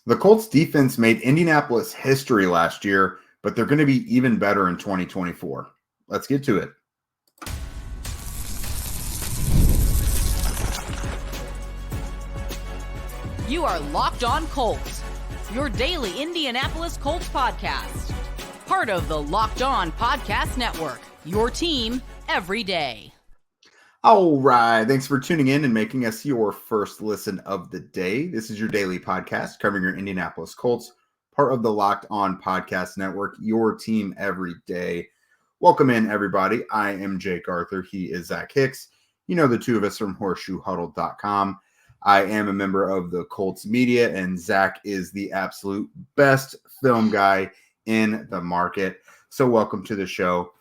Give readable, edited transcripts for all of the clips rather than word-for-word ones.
The Colts defense made Indianapolis history last year, but they're going to be even better in 2024. Let's get to it. You are Locked On Colts, your daily Indianapolis Colts podcast. Part of the Locked On Podcast Network, your team every day. All right. Thanks for tuning in and making us your first listen of the day. This is your daily podcast covering your Indianapolis Colts, part of the Locked On Podcast Network, your team every day. Welcome in, everybody. I am Jake Arthur. He is Zach Hicks. You know the two of us from horseshoehuddle.com. I am a member of the Colts media, and Zach is the absolute best film guy in the market. So welcome to the show.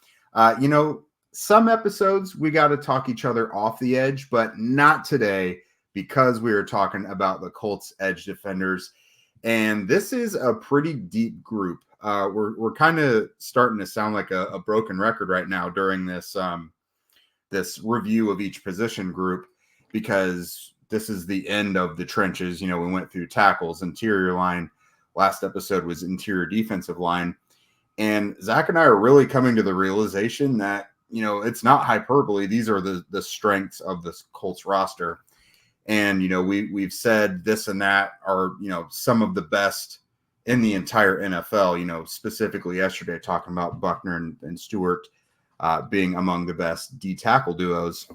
Some episodes we got to talk each other off the edge, but not today because we are talking about the Colts edge defenders. And this is a pretty deep group. We're kind of starting to sound like a broken record right now during this this review of each position group, because this is the end of the trenches. You know, we went through tackles, interior line. Last episode was interior defensive line. And Zach and I are really coming to the realization that, you know, it's not hyperbole. These are the strengths of this Colts roster. And, you know, we've said this and that are, you know, some of the best in the entire NFL, you know, specifically yesterday talking about Buckner and Stewart being among the best D-tackle duos.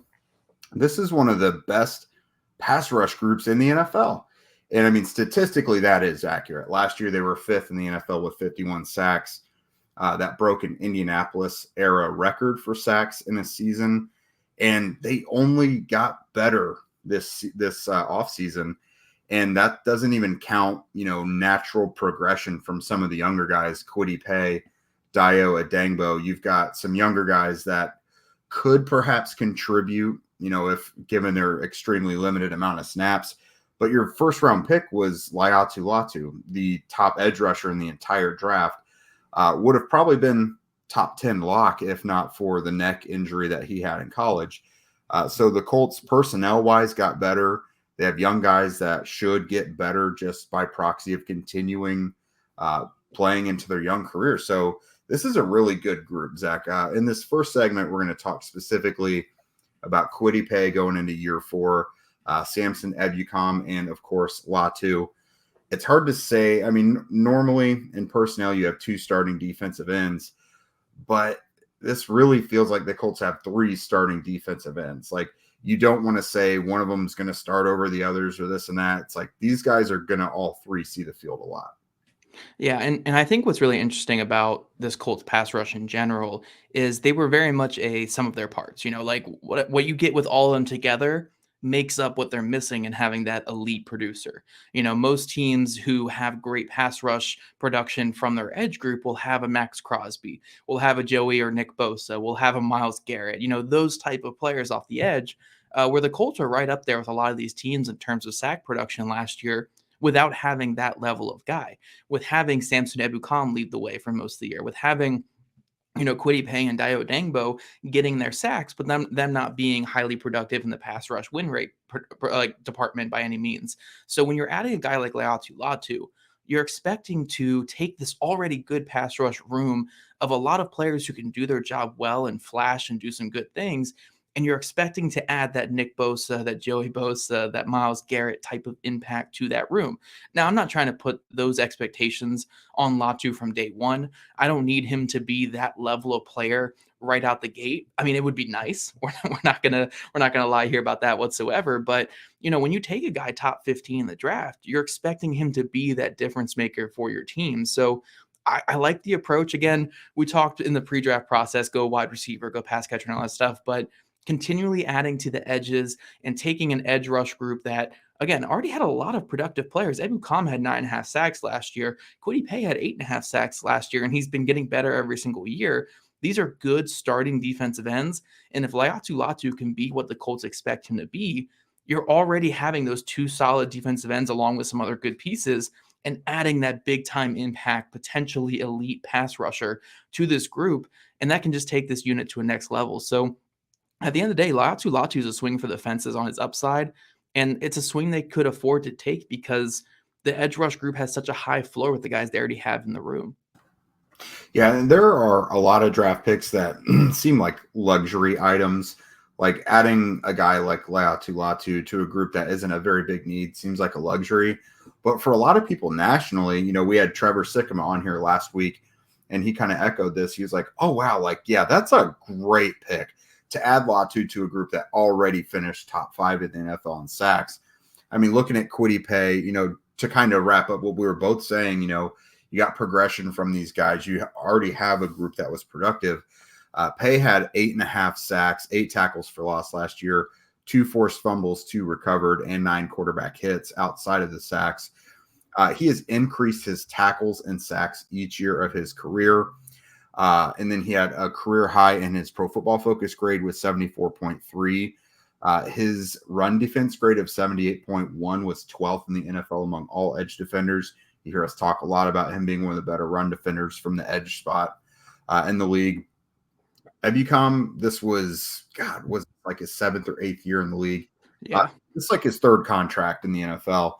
This is one of the best pass rush groups in the NFL. And, I mean, statistically, that is accurate. Last year, they were fifth in the NFL with 51 sacks. That broke an Indianapolis era record for sacks in a season, and they only got better this offseason. And that doesn't even count, you know, natural progression from some of the younger guys, Kwity Paye, Dayo, Odeyingbo. You've got some younger guys that could perhaps contribute, you know, if given their extremely limited amount of snaps. But your first round pick was Laiatu Latu, the top edge rusher in the entire draft. Would have probably been top 10 lock if not for the neck injury that he had in college. So the Colts personnel-wise got better. They have young guys that should get better just by proxy of continuing playing into their young career. So this is a really good group, Zach. In this first segment, we're going to talk specifically about Kwity Paye going into year 4, Samson Ebukam, and, of course, Latu. It's hard to say. I mean, normally in personnel, you have 2 starting defensive ends, but this really feels like the Colts have 3 starting defensive ends. Like, you don't want to say one of them is going to start over the others or this and that. It's like these guys are going to all 3 see the field a lot. Yeah, and I think what's really interesting about this Colts pass rush in general is they were very much a sum of their parts. You know, like what you get with all of them together makes up what they're missing in having that elite producer. You know, most teams who have great pass rush production from their edge group will have a Max Crosby, will have a Joey or Nick Bosa, will have a Myles Garrett, you know, those type of players off the edge, where the Colts are right up there with a lot of these teams in terms of sack production last year without having that level of guy, with having Samson Ebukam lead the way for most of the year, with having, you know, Kwity Paye and Dayo Odeyingbo getting their sacks, but them not being highly productive in the pass rush win rate department by any means. So when you're adding a guy like Laiatu Latu, you're expecting to take this already good pass rush room of a lot of players who can do their job well and flash and do some good things, and you're expecting to add that Nick Bosa, that Joey Bosa, that Myles Garrett type of impact to that room. Now, I'm not trying to put those expectations on Latu from day one. I don't need him to be that level of player right out the gate. I mean, it would be nice. We're not gonna lie here about that whatsoever. But you know, when you take a guy top 15 in the draft, you're expecting him to be that difference maker for your team. So I like the approach. Again, we talked in the pre-draft process, go wide receiver, go pass catcher and all that stuff, but continually adding to the edges and taking an edge rush group that, again, already had a lot of productive players. Ebukam had 9.5 sacks last year. Kwity Paye had 8.5 sacks last year, and he's been getting better every single year. These are good starting defensive ends, and if Laiatu Latu can be what the Colts expect him to be, you're already having those 2 solid defensive ends along with some other good pieces and adding that big-time impact, potentially elite pass rusher to this group, and that can just take this unit to a next level. So at the end of the day, Laiatu Latu is a swing for the fences on his upside, and it's a swing they could afford to take because the edge rush group has such a high floor with the guys they already have in the room. Yeah, and there are a lot of draft picks that seem like luxury items. Like adding a guy like Laiatu Latu to a group that isn't a very big need seems like a luxury. But for a lot of people nationally, we had Trevor Sikkema on here last week, and he kind of echoed this. He was like, oh, wow, that's a great pick to add Latu to a group that already finished top 5 in the NFL in sacks. I mean, looking at Kwity Paye, to kind of wrap up what we were both saying, you got progression from these guys. You already have a group that was productive. Paye had 8.5 sacks, 8 tackles for loss last year, 2 forced fumbles, 2 recovered, and 9 quarterback hits outside of the sacks. He has increased his tackles and sacks each year of his career. And then he had a career high in his Pro Football Focus grade with 74.3. His run defense grade of 78.1 was 12th in the NFL among all edge defenders. You hear us talk a lot about him being one of the better run defenders from the edge spot in the league. Ebukam, this was like his 7th or 8th year in the league. Yeah. It's like his 3rd contract in the NFL,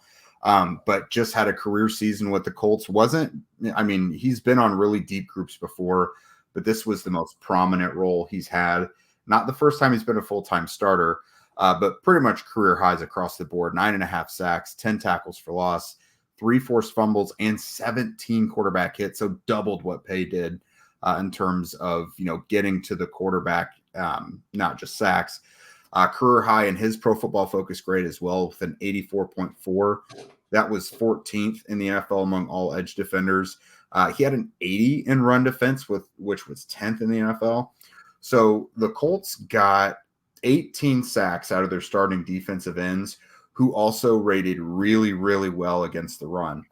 but just had a career season with the Colts. He's been on really deep groups before, but this was the most prominent role he's had. Not the first time he's been a full-time starter, but pretty much career highs across the board. 9.5 sacks, 10 tackles for loss, 3 forced fumbles, and 17 quarterback hits. So doubled what Paye did in terms of, getting to the quarterback, not just sacks. Career high in his Pro Football Focus grade as well with an 84.4. That was 14th in the NFL among all edge defenders. He had an 80 in run defense, which was 10th in the NFL. So the Colts got 18 sacks out of their starting defensive ends, who also rated really, really well against the run.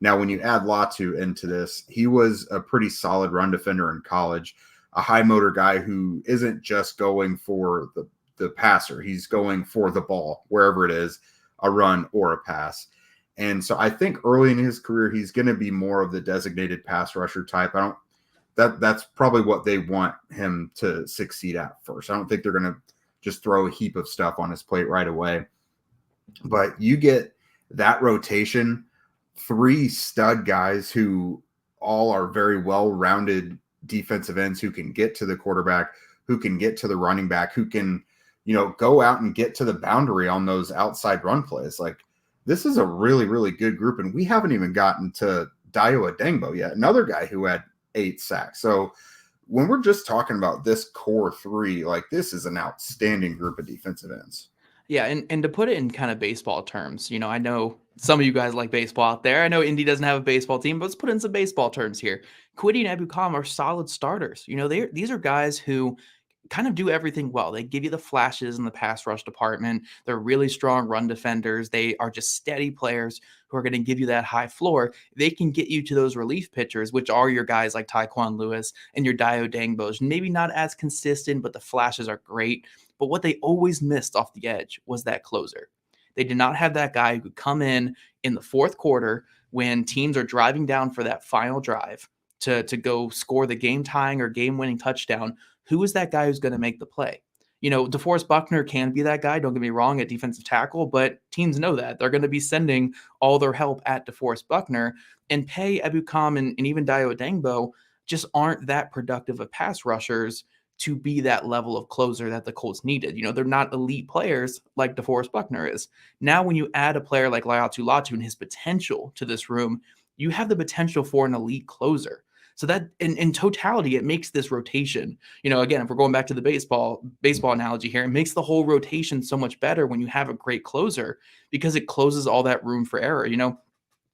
Now, when you add Latu into this, he was a pretty solid run defender in college, a high motor guy who isn't just going for the passer. He's going for the ball, wherever it is, a run or a pass. And so I think early in his career, he's going to be more of the designated pass rusher type. That's probably what they want him to succeed at first. I don't think they're going to just throw a heap of stuff on his plate right away. But you get that rotation, 3 stud guys who all are very well-rounded defensive ends who can get to the quarterback, who can get to the running back, who can, go out and get to the boundary on those outside run plays. Like, this is a really, really good group. And we haven't even gotten to Dayo Odeyingbo yet, another guy who had 8 sacks. So when we're just talking about this core 3, this is an outstanding group of defensive ends. Yeah, and to put it in kind of baseball terms, I know some of you guys like baseball out there. I know Indy doesn't have a baseball team, but let's put in some baseball terms here. Kwity and Ebukam are solid starters. These are guys who kind of do everything well. They give you the flashes in the pass rush department. They're really strong run defenders. They are just steady players who are going to give you that high floor. They can get you to those relief pitchers, which are your guys like Tyquan Lewis and your Dayo Odengbos. Maybe not as consistent, but the flashes are great. But what they always missed off the edge was that closer. They did not have that guy who could come in the 4th quarter when teams are driving down for that final drive to go score the game-tying or game-winning touchdown. Who is that guy who's going to make the play? DeForest Buckner can be that guy, don't get me wrong, at defensive tackle, but teams know that. They're going to be sending all their help at DeForest Buckner. And Paye, Ebukam, and even Dayo Odeyingbo just aren't that productive of pass rushers to be that level of closer that the Colts needed. They're not elite players like DeForest Buckner is. Now, when you add a player like Laiatu Latu and his potential to this room, you have the potential for an elite closer. So that in totality, it makes this rotation, again, if we're going back to the baseball analogy here, it makes the whole rotation so much better when you have a great closer because it closes all that room for error.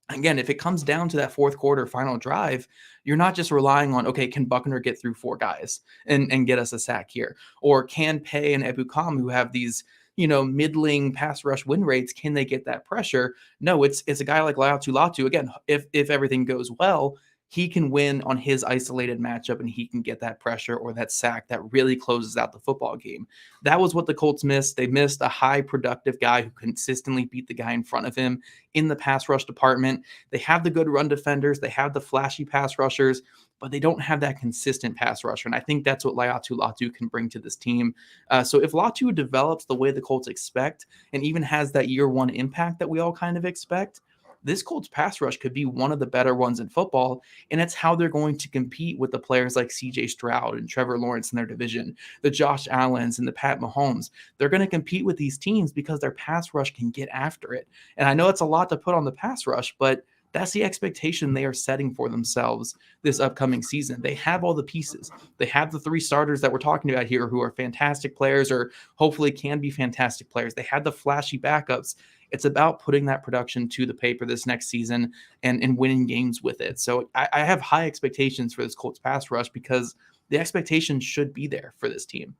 Again, if it comes down to that 4th quarter final drive, you're not just relying on, okay, can Buckner get through 4 guys and get us a sack here? Or can Paye and Ebukam, who have these, middling pass rush win rates, can they get that pressure? No, it's a guy like Laiatu Latu. Again, if everything goes well, he can win on his isolated matchup and he can get that pressure or that sack that really closes out the football game. That was what the Colts missed. They missed a high productive guy who consistently beat the guy in front of him in the pass rush department. They have the good run defenders. They have the flashy pass rushers, but they don't have that consistent pass rusher. And I think that's what Laiatu Latu can bring to this team. So if Latu develops the way the Colts expect and even has that year 1 impact that we all kind of expect, this Colts pass rush could be one of the better ones in football, and it's how they're going to compete with the players like CJ Stroud and Trevor Lawrence in their division, the Josh Allens and the Pat Mahomes. They're going to compete with these teams because their pass rush can get after it. And I know it's a lot to put on the pass rush, but that's the expectation they are setting for themselves this upcoming season. They have all the pieces. They have the 3 starters that we're talking about here who are fantastic players or hopefully can be fantastic players. They had the flashy backups. It's about putting that production to the paper this next season and winning games with it. So I have high expectations for this Colts pass rush because the expectations should be there for this team.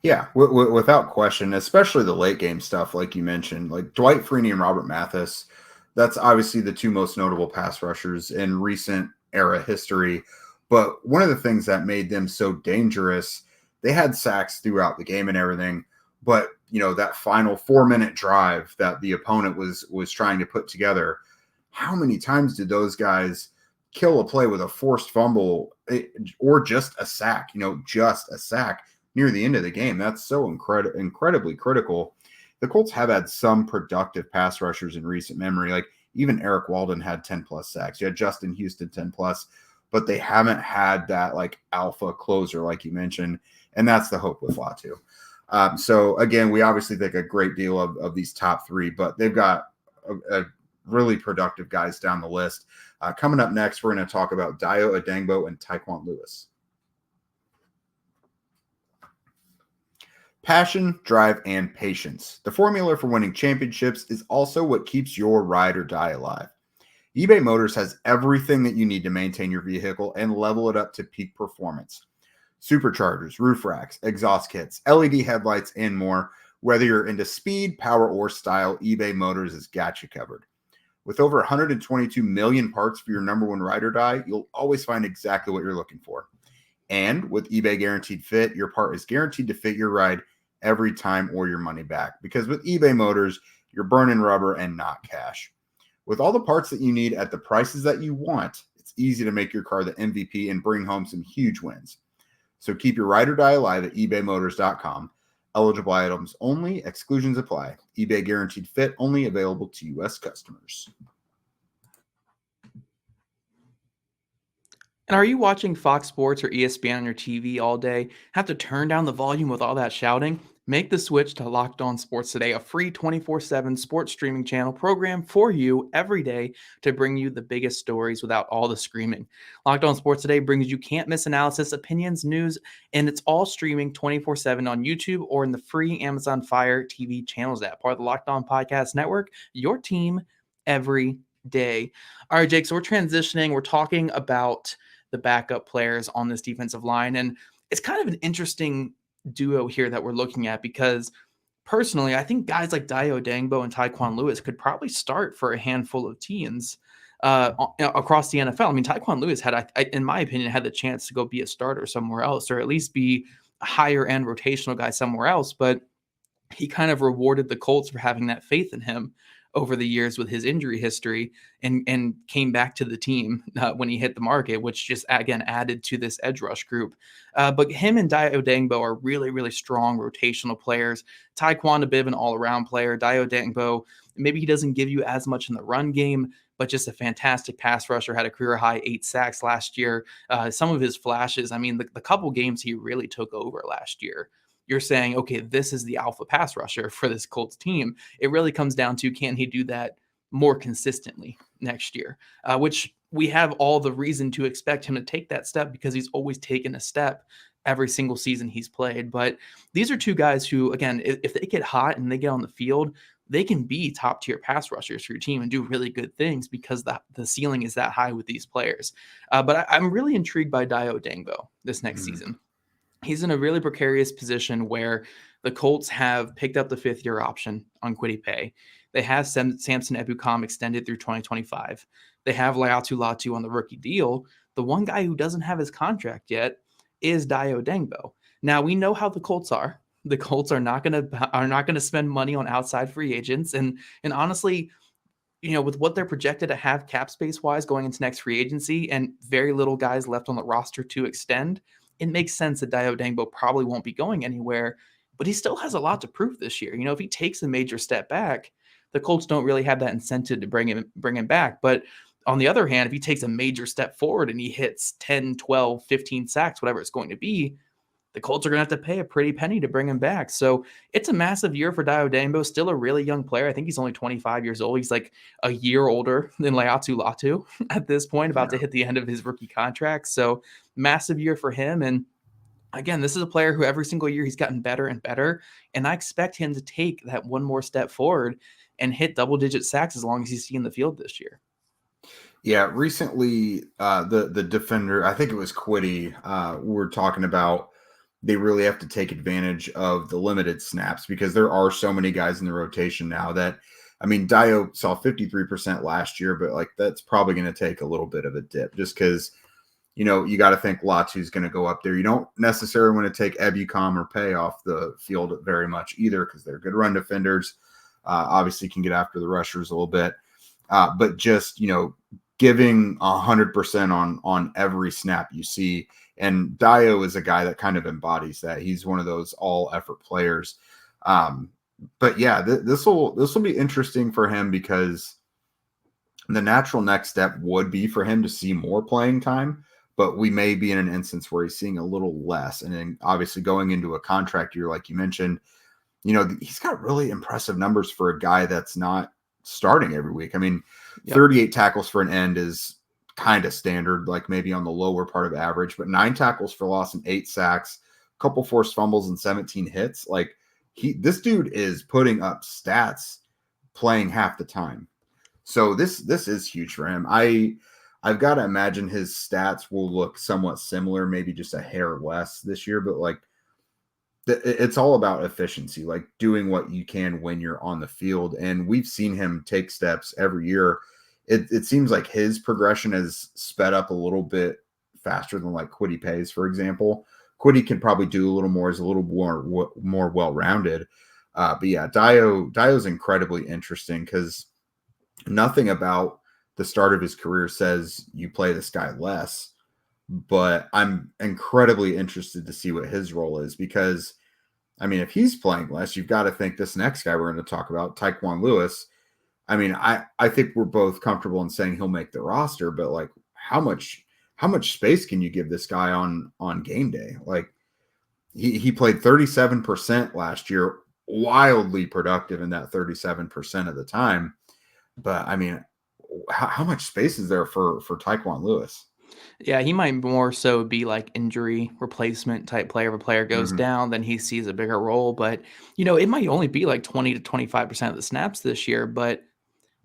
Yeah, without question, especially the late game stuff, like you mentioned, like Dwight Freeney and Robert Mathis. That's obviously the 2 most notable pass rushers in recent era history. But one of the things that made them so dangerous, they had sacks throughout the game and everything. But, that final 4-minute drive that the opponent was trying to put together, how many times did those guys kill a play with a forced fumble or just a sack, just a sack near the end of the game? That's so incredibly critical. The Colts have had some productive pass rushers in recent memory. Like even Eric Walden had 10 plus sacks. You had Justin Houston 10 plus, but they haven't had that like alpha closer, like you mentioned. And that's the hope with Latu. So again, we obviously think a great deal of these top 3, but they've got a really productive guys down the list. Coming up next, we're going to talk about Dayo, Odeyingbo, and Tyquan Lewis. Passion, drive, and patience. The formula for winning championships is also what keeps your ride or die alive. eBay Motors has everything that you need to maintain your vehicle and level it up to peak performance. Superchargers, roof racks, exhaust kits, LED headlights, and more. Whether you're into speed, power, or style, eBay Motors has got you covered. With over 122 million parts for your number one ride or die, you'll always find exactly what you're looking for. And with eBay Guaranteed Fit, your part is guaranteed to fit your ride every time or your money back. Because with eBay Motors, you're burning rubber and not cash. With all the parts that you need at the prices that you want, it's easy to make your car the MVP and bring home some huge wins. So keep your ride or die alive at ebaymotors.com. Eligible items only. Exclusions apply. eBay Guaranteed Fit only available to U.S. customers. And are you watching Fox Sports or ESPN on your TV all day? Have to turn down the volume with all that shouting? Make the switch to Locked On Sports Today, a free 24/7 sports streaming channel program for you every day to bring you the biggest stories without all the screaming. Locked On Sports Today brings you can't-miss analysis, opinions, news, and it's all streaming 24/7 on YouTube or in the free Amazon Fire TV channels app, part of the Locked On Podcast Network, your team every day. All right, Jake, so we're transitioning. We're talking about the backup players on this defensive line. And it's kind of an interesting duo here that we're looking at because personally, I think guys like Dayo, Odeyingbo, and Tyquan Lewis could probably start for a handful of teams across the NFL. I mean, Tyquan Lewis had, in my opinion, had the chance to go be a starter somewhere else or at least be a higher end rotational guy somewhere else. But he kind of rewarded the Colts for having that faith in him over the years with his injury history and came back to the team when he hit the market, which just, again, added to this edge rush group. But him and Dayo Odeyingbo are really, really strong rotational players. Tyquan, a bit of an all-around player. Dayo Odeyingbo, maybe he doesn't give you as much in the run game, but just a fantastic pass rusher, had a career-high 8 sacks last year. Some of his flashes, I mean, the couple games he really took over last year, you're saying, okay, this is the alpha pass rusher for this Colts team. It really comes down to, can he do that more consistently next year? Which we have all the reason to expect him to take that step because he's always taken a step every single season he's played. But these are 2 guys who, again, if they get hot and they get on the field, they can be top tier pass rushers for your team and do really good things because the ceiling is that high with these players. But I'm really intrigued by Dayo Odeyingbo this next season. He's in a really precarious position where the Colts have picked up the 5th-year option on Kwity Paye. They have Samson Ebukam extended through 2025. They have Laiatu Latu on the rookie deal. The one guy who doesn't have his contract yet is Dayo Odeyingbo. Now, we know how the Colts are. The Colts are not going to spend money on outside free agents. And honestly, with what they're projected to have cap space wise going into next free agency and very little guys left on the roster to extend, it makes sense that Dayo Odeyingbo probably won't be going anywhere, but he still has a lot to prove this year. If he takes a major step back, the Colts don't really have that incentive to bring him back. But on the other hand, if he takes a major step forward and he hits 10, 12, 15 sacks, whatever it's going to be, the Colts are going to have to pay a pretty penny to bring him back. So it's a massive year for Odeyingbo, still a really young player. I think he's only 25 years old. He's like a year older than Laiatu Latu at this point, about to hit the end of his rookie contract. So massive year for him. And again, this is a player who every single year he's gotten better and better. And I expect him to take that one more step forward and hit double-digit sacks as long as he's seeing the field this year. Yeah, recently the defender, I think it was Kwity, we're talking about they really have to take advantage of the limited snaps because there are so many guys in the rotation now that, I mean, Dayo saw 53% last year, but like that's probably going to take a little bit of a dip just because, you know, you got to think Latu's going to go up there. You don't necessarily want to take Ebukam or Paye off the field very much either because they're good run defenders. Obviously can get after the rushers a little bit, but just, you know, giving 100% on every snap you see. And Dayo is a guy that kind of embodies that. He's one of those all effort players. But yeah, this will be interesting for him because the natural next step would be for him to see more playing time, but we may be in an instance where he's seeing a little less. And then obviously going into a contract year, like you mentioned, you know, he's got really impressive numbers for a guy that's not starting every week. I mean, 38 tackles for an end is kind of standard, like maybe on the lower part of average, but 9 tackles for loss and 8 sacks, a couple forced fumbles and 17 hits. Like this dude is putting up stats playing half the time. So this is huge for him. I've got to imagine his stats will look somewhat similar, maybe just a hair less this year, but like it's all about efficiency, like doing what you can when you're on the field. And we've seen him take steps every year. It seems like his progression has sped up a little bit faster than like Kwity Paye's, for example. Kwity can probably do a little more, is a little more well-rounded. But yeah, Dayo's incredibly interesting because nothing about the start of his career says you play this guy less. But I'm incredibly interested to see what his role is because, I mean, if he's playing less, you've got to think this next guy we're going to talk about, Tyquan Lewis. I mean, I think we're both comfortable in saying he'll make the roster, but like how much space can you give this guy on game day? Like he played 37% last year, wildly productive in that 37% of the time. But I mean, how much space is there for Tyquan Lewis? Yeah, he might more so be like injury replacement type player. If a player goes down, then he sees a bigger role. But, you know, it might only be like 20 to 25% of the snaps this year, but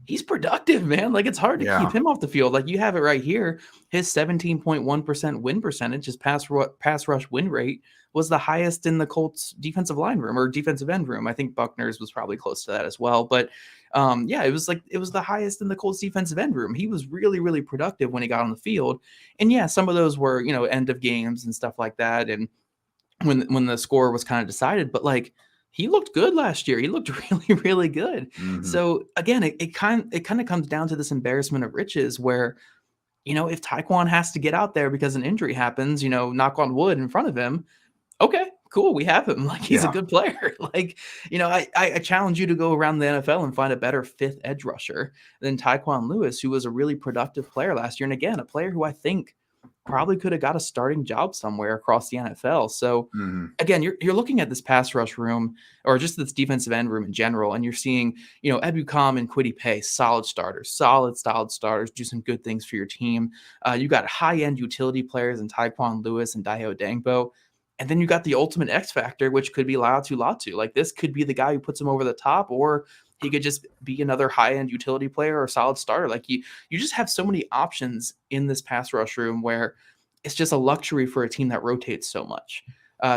he's productive, man. Like it's hard to keep him off the field. Like you have it right here. His 17.1% win percentage, his pass rush win rate was the highest in the Colts defensive line room or defensive end room. I think Buckner's was probably close to that as well. But yeah, it was the highest in the Colts defensive end room. He was really, really productive when he got on the field. And yeah, some of those were, you know, end of games and stuff like that. And when the score was kind of decided, but like he looked good last year. He looked really, really good. So again, it kind of comes down to this embarrassment of riches where, you know, if Tyquan has to get out there because an injury happens, you know, knock on wood in front of him. Okay, cool. We have him. Like he's a good player. Like, you know, I challenge you to go around the NFL and find a better 5th edge rusher than Tyquan Lewis, who was a really productive player last year. And again, a player who I think probably could have got a starting job somewhere across the NFL. So again, you're looking at this pass rush room or just this defensive end room in general, and you're seeing, you know, Ebukam and Kwity Paye, solid starters, do some good things for your team. You got high-end utility players in Tyquan Lewis and Odeyingbo. And then you got the ultimate X factor, which could be Laiatu Latu. Like this could be the guy who puts him over the top, or he could just be another high-end utility player or solid starter. Like you just have so many options in this pass rush room where it's just a luxury for a team that rotates so much.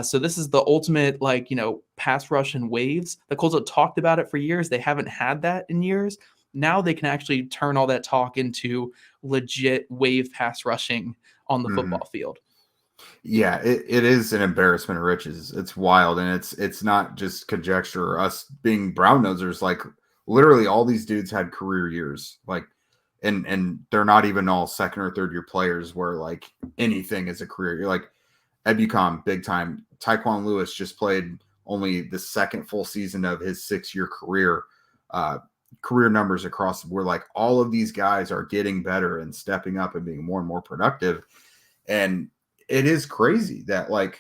So this is the ultimate, like, you know, pass rush in waves. The Colts have talked about it for years. They haven't had that in years. Now they can actually turn all that talk into legit wave pass rushing on the football field. Yeah, it is an embarrassment of riches. It's wild, and it's not just conjecture or us being brown nosers. Like literally, all these dudes had career years. Like, and they're not even all 2nd or 3rd year players where like anything is a career. You're like Ebukam, big time. Tyquan Lewis just played only the 2nd full season of his 6-year career. career numbers across where like all of these guys are getting better and stepping up and being more and more productive. And it is crazy that like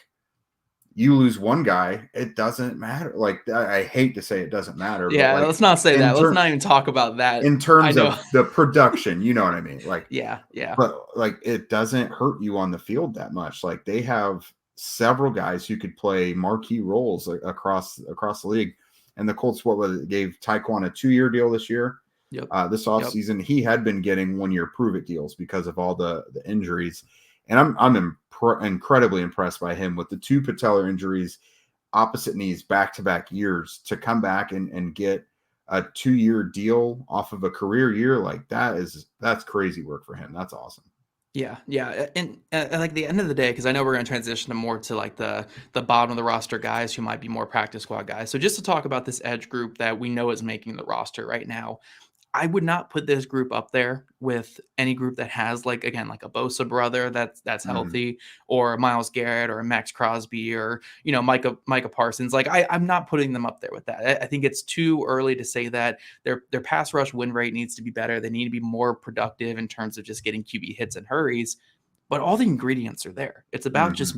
you lose one guy, it doesn't matter. Like I hate to say it doesn't matter, but Yeah, like let's not say that. Let's not even talk about that. in I terms know. of the production, you know what I mean? Like, Yeah. but like it doesn't hurt you on the field that much. Like they have several guys who could play marquee roles across the league. And the Colts, gave Tyquan a 2-year deal this year. Yep. This offseason, he had been getting 1-year prove-it deals because of all the injuries. And I'm incredibly impressed by him with the 2 patellar injuries, opposite knees, back-to-back years, to come back and get a 2-year deal off of a career year. Like that's crazy work for him. That's awesome. Yeah. And like the end of the day, because I know we're going to transition more to like the bottom of the roster guys who might be more practice squad guys. So just to talk about this edge group that we know is making the roster right now, I would not put this group up there with any group that has like, again, like a Bosa brother that's healthy, or a Myles Garrett or a Max Crosby, or, you know, Micah Parsons. Like I'm not putting them up there with that. I think it's too early to say that their pass rush win rate needs to be better. They need to be more productive in terms of just getting QB hits and hurries. But all the ingredients are there. It's about just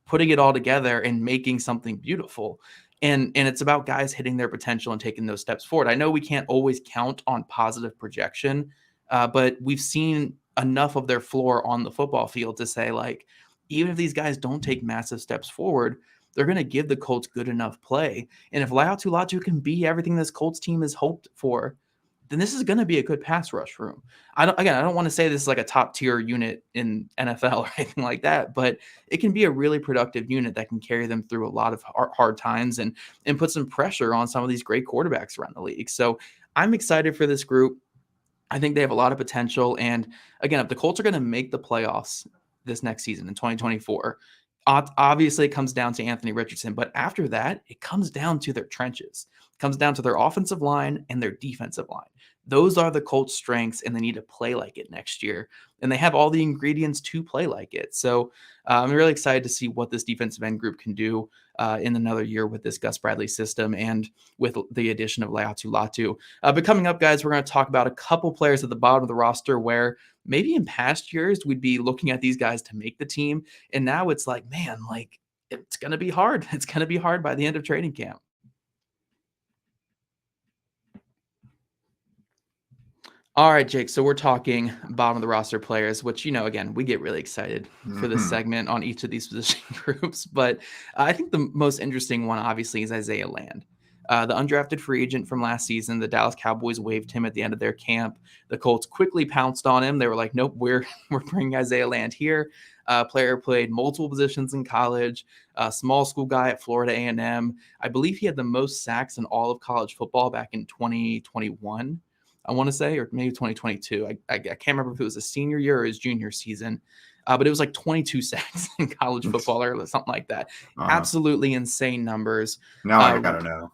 putting it all together and making something beautiful. And it's about guys hitting their potential and taking those steps forward. I know we can't always count on positive projection, but we've seen enough of their floor on the football field to say, like, even if these guys don't take massive steps forward, they're going to give the Colts good enough play. And if Laiatu Latu can be everything this Colts team has hoped for, then this is going to be a good pass rush room. I don't want to say this is like a top tier unit in NFL or anything like that, but it can be a really productive unit that can carry them through a lot of hard times and put some pressure on some of these great quarterbacks around the league. So I'm excited for this group. I think they have a lot of potential. And again, if the Colts are going to make the playoffs this next season in 2024, obviously it comes down to Anthony Richardson, but after that, it comes down to their trenches. It comes down to their offensive line and their defensive line. Those are the Colts' strengths, and they need to play like it next year. And they have all the ingredients to play like it. So I'm really excited to see what this defensive end group can do in another year with this Gus Bradley system and with the addition of Laiatu Latu. But coming up, guys, we're going to talk about a couple players at the bottom of the roster where maybe in past years we'd be looking at these guys to make the team. And now it's like, man, like it's going to be hard. It's going to be hard by the end of training camp. All right, Jake. So we're talking bottom of the roster players, which, you know, again, we get really excited for this segment on each of these position groups. But I think the most interesting one, obviously, is Isaiah Land. The undrafted free agent from last season. The Dallas Cowboys waived him at the end of their camp. The Colts quickly pounced on him. They were like, nope, we're bringing Isaiah Land here. Player played multiple positions in college, a small school guy at Florida A&M. I believe he had the most sacks in all of college football back in 2021. I want to say, or maybe 2022. I can't remember if it was a senior year or his junior season, but it was like 22 sacks in college football or something like that. Absolutely insane numbers. Now I gotta know.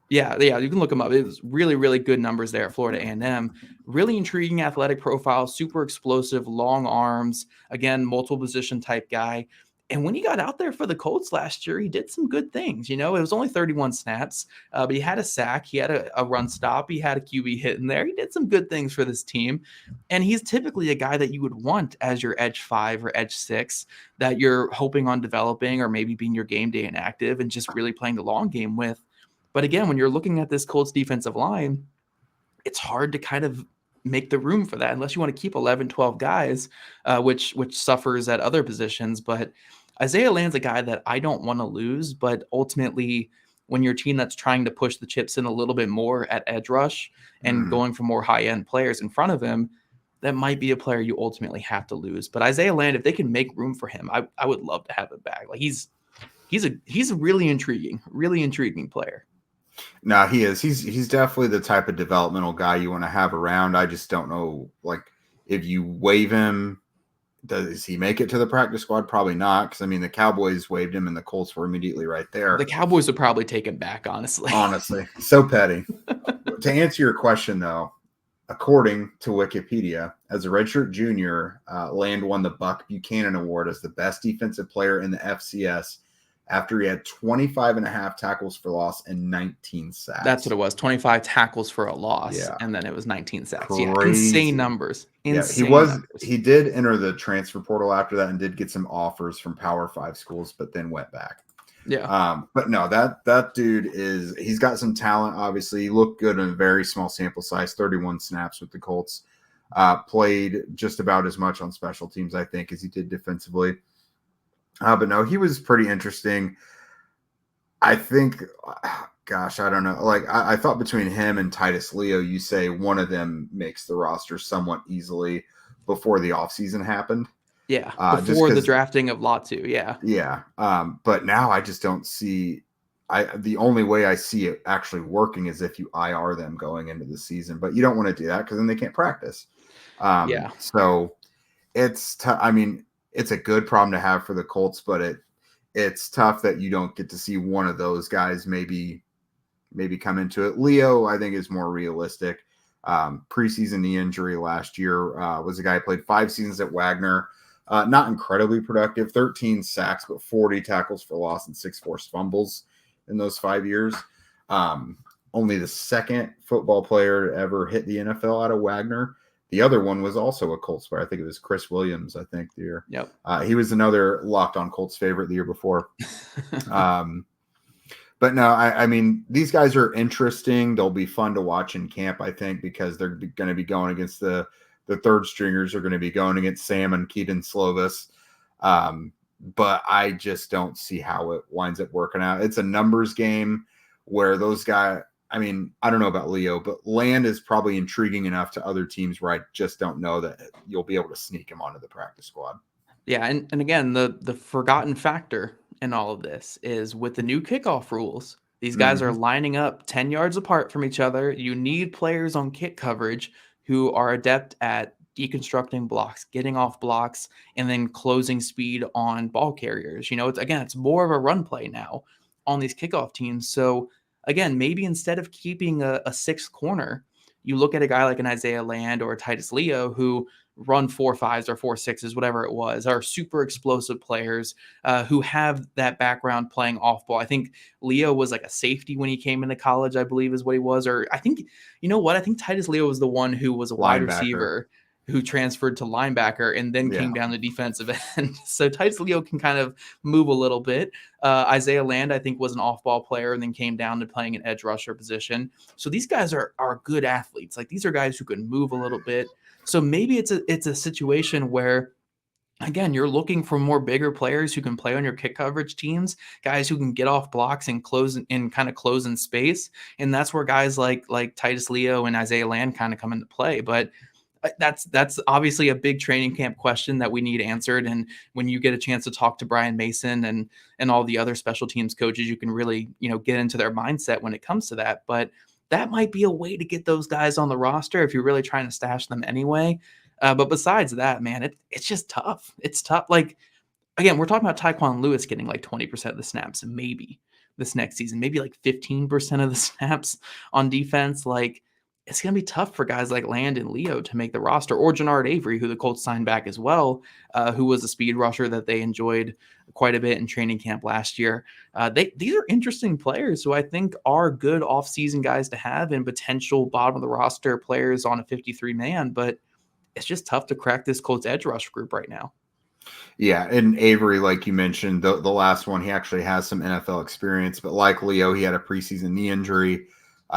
Yeah, you can look him up. It was really, really good numbers there at Florida A&M. Really intriguing athletic profile, super explosive, long arms. Again, multiple position type guy. And when he got out there for the Colts last year, he did some good things. You know, it was only 31 snaps, but he had a sack. He had a run stop. He had a QB hit in there. He did some good things for this team. And he's typically a guy that you would want as your edge 5 or edge 6 that you're hoping on developing or maybe being your game day inactive and just really playing the long game with. But again, when you're looking at this Colts defensive line, it's hard to kind of make the room for that unless you want to keep 11, 12 guys, which suffers at other positions. But Isaiah Land's a guy that I don't want to lose, but ultimately when your team that's trying to push the chips in a little bit more at edge rush and going for more high-end players in front of him, that might be a player you ultimately have to lose. But Isaiah Land, if they can make room for him, I would love to have him back. Like he's a really intriguing player. No, he is. He's definitely the type of developmental guy you want to have around. I just don't know, like, if you waive him, does he make it to the practice squad? Probably not, because, I mean, the Cowboys waived him and the Colts were immediately right there. The Cowboys would probably take him back, honestly. So petty. To answer your question, though, according to Wikipedia, as a redshirt junior, Land won the Buck Buchanan Award as the best defensive player in the FCS after he had 25 and a half tackles for loss and 19 sacks. That's what it was. 25 tackles for a loss. Yeah. And then it was 19 sacks. Crazy. Yeah. Insane numbers. He did enter the transfer portal after that and did get some offers from Power 5 schools, but then went back. Yeah. But no, that dude he's got some talent. Obviously, he looked good in a very small sample size, 31 snaps with the Colts. Played just about as much on special teams, I think, as he did defensively. But no, he was pretty interesting. I think, gosh, I don't know. Like, I thought between him and Titus Leo, you say one of them makes the roster somewhat easily before the offseason happened. Yeah, before the drafting of Latu, yeah. Yeah, but now I just don't see the only way I see it actually working is if you IR them going into the season. But you don't want to do that because then they can't practice. Yeah. So it's I mean, it's a good problem to have for the Colts, but it's tough that you don't get to see one of those guys maybe come into it. Leo, I think, is more realistic. Preseason knee injury last year, was a guy who played 5 seasons at Wagner. Not incredibly productive, 13 sacks, but 40 tackles for loss and 6 forced fumbles in those 5 years. Only the second football player to ever hit the NFL out of Wagner. The other one was also a Colts player. I think it was Chris Williams, the year. Yep. He was another Locked On Colts favorite the year before. But no, I mean, these guys are interesting. They'll be fun to watch in camp, I think, because they're going to be going against the third stringers are going to be going against Sam and Keaton Slovis. But I just don't see how it winds up working out. It's a numbers game where those guys, I mean, I don't know about Leo, but Land is probably intriguing enough to other teams where I just don't know that you'll be able to sneak him onto the practice squad. Yeah, and again, the forgotten factor in all of this is with the new kickoff rules, these guys are lining up 10 yards apart from each other. You need players on kick coverage who are adept at deconstructing blocks, getting off blocks, and then closing speed on ball carriers. It's more of a run play now on these kickoff teams. So again, maybe instead of keeping a sixth corner, you look at a guy like an Isaiah Land or a Titus Leo who run 4.5s or 4.6s, whatever it was, are super explosive players who have that background playing off ball. I think Leo was like a safety when he came into college, I believe is what he was. Or I think, I think Titus Leo was the one who was a wide receiver who transferred to linebacker and then came down the defensive end. So Titus Leo can kind of move a little bit. Isaiah Land, I think, was an off-ball player and then came down to playing an edge rusher position. So these guys are good athletes. Like, these are guys who can move a little bit. So maybe it's a situation where, again, you're looking for more bigger players who can play on your kick coverage teams, guys who can get off blocks and close in space. And that's where guys like Titus Leo and Isaiah Land kind of come into play. But that's obviously a big training camp question that we need answered. And when you get a chance to talk to Brian Mason and all the other special teams coaches, you can really, get into their mindset when it comes to that. But that might be a way to get those guys on the roster if you're really trying to stash them anyway. But besides that, man, it's just tough. It's tough. Like, again, we're talking about Tyquan Lewis getting like 20% of the snaps maybe this next season, maybe like 15% of the snaps on defense. Like, it's going to be tough for guys like Land and Leo to make the roster, or Jannard Avery, who the Colts signed back as well, who was a speed rusher that they enjoyed quite a bit in training camp last year. These are interesting players who I think are good offseason guys to have and potential bottom of the roster players on a 53-man, but it's just tough to crack this Colts edge rush group right now. Yeah, and Avery, like you mentioned, the last one, he actually has some NFL experience, but like Leo, he had a preseason knee injury.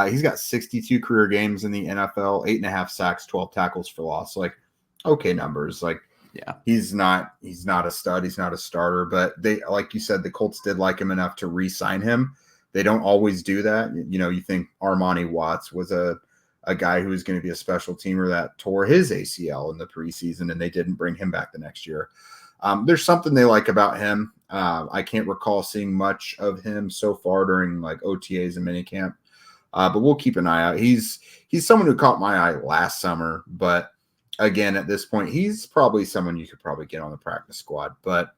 He's got 62 career games in the NFL, 8.5 sacks, 12 tackles for loss. Like, okay numbers. Like, yeah, he's not a stud. He's not a starter, but they, like you said, the Colts did like him enough to re-sign him. They don't always do that. You think Armani Watts was a guy who was going to be a special teamer that tore his ACL in the preseason, and they didn't bring him back the next year. There's something they like about him. I can't recall seeing much of him so far during like OTAs and minicamp. But we'll keep an eye out. He's someone who caught my eye last summer, but again, at this point, he's probably someone you could probably get on the practice squad. But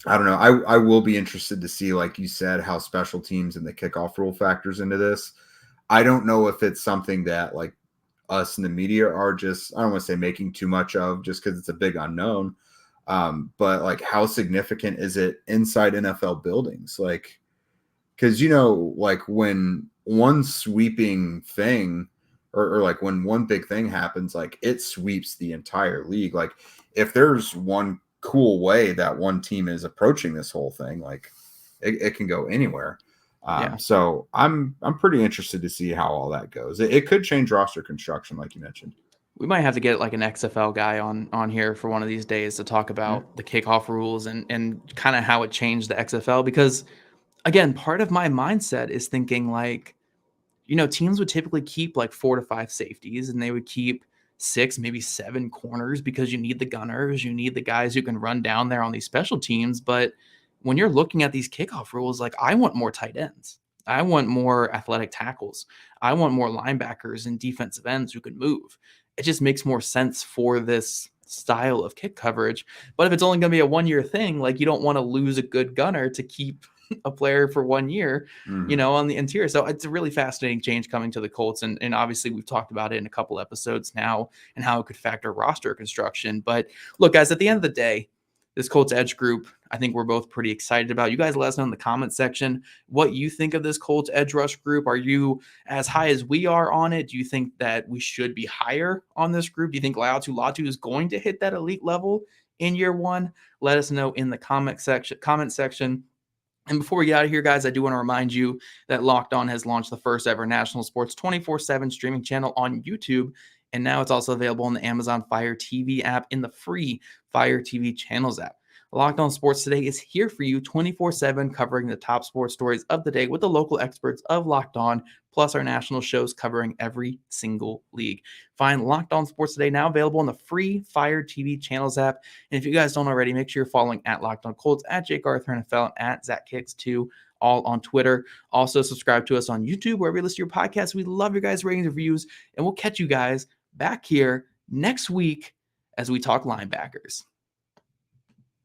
I don't know. I will be interested to see, like you said, how special teams and the kickoff rule factors into this. I don't know if it's something that like us in the media are just, I don't want to say making too much of just because it's a big unknown. But like, how significant is it inside NFL buildings? Like, because like when one sweeping thing, or like when one big thing happens, like it sweeps the entire league. Like, if there's one cool way that one team is approaching this whole thing, like it can go anywhere. So I'm pretty interested to see how all that goes. It could change roster construction, like you mentioned. We might have to get like an XFL guy on here for one of these days to talk about the kickoff rules and kind of how it changed the XFL. Because again, part of my mindset is thinking like, teams would typically keep like 4 to 5 safeties, and they would keep 6, maybe 7 corners, because you need the gunners, you need the guys who can run down there on these special teams. But when you're looking at these kickoff rules, like, I want more tight ends. I want more athletic tackles. I want more linebackers and defensive ends who can move. It just makes more sense for this style of kick coverage. But if it's only going to be a 1-year thing, like, you don't want to lose a good gunner to keep a player for 1 year, on the interior. So it's a really fascinating change coming to the Colts. And obviously we've talked about it in a couple episodes now and how it could factor roster construction. But look, guys, at the end of the day, this Colts edge group, I think we're both pretty excited about. You guys let us know in the comment section what you think of this Colts edge rush group. Are you as high as we are on it? Do you think that we should be higher on this group? Do you think Laiatu Latu is going to hit that elite level in year one? Let us know in the comment section. And before we get out of here, guys, I do want to remind you that Locked On has launched the first ever national sports 24/7 streaming channel on YouTube. And now it's also available on the Amazon Fire TV app in the free Fire TV channels app. Locked On Sports Today is here for you 24/7, covering the top sports stories of the day with the local experts of Locked On, plus our national shows covering every single league. Find Locked On Sports Today now available on the free Fire TV channels app. And if you guys don't already, make sure you're following at Locked On Colts, at Jake Arthur NFL, and at ZachKicks2, all on Twitter. Also, subscribe to us on YouTube, wherever you listen to your podcast. We love your guys' ratings and reviews, and we'll catch you guys back here next week as we talk linebackers.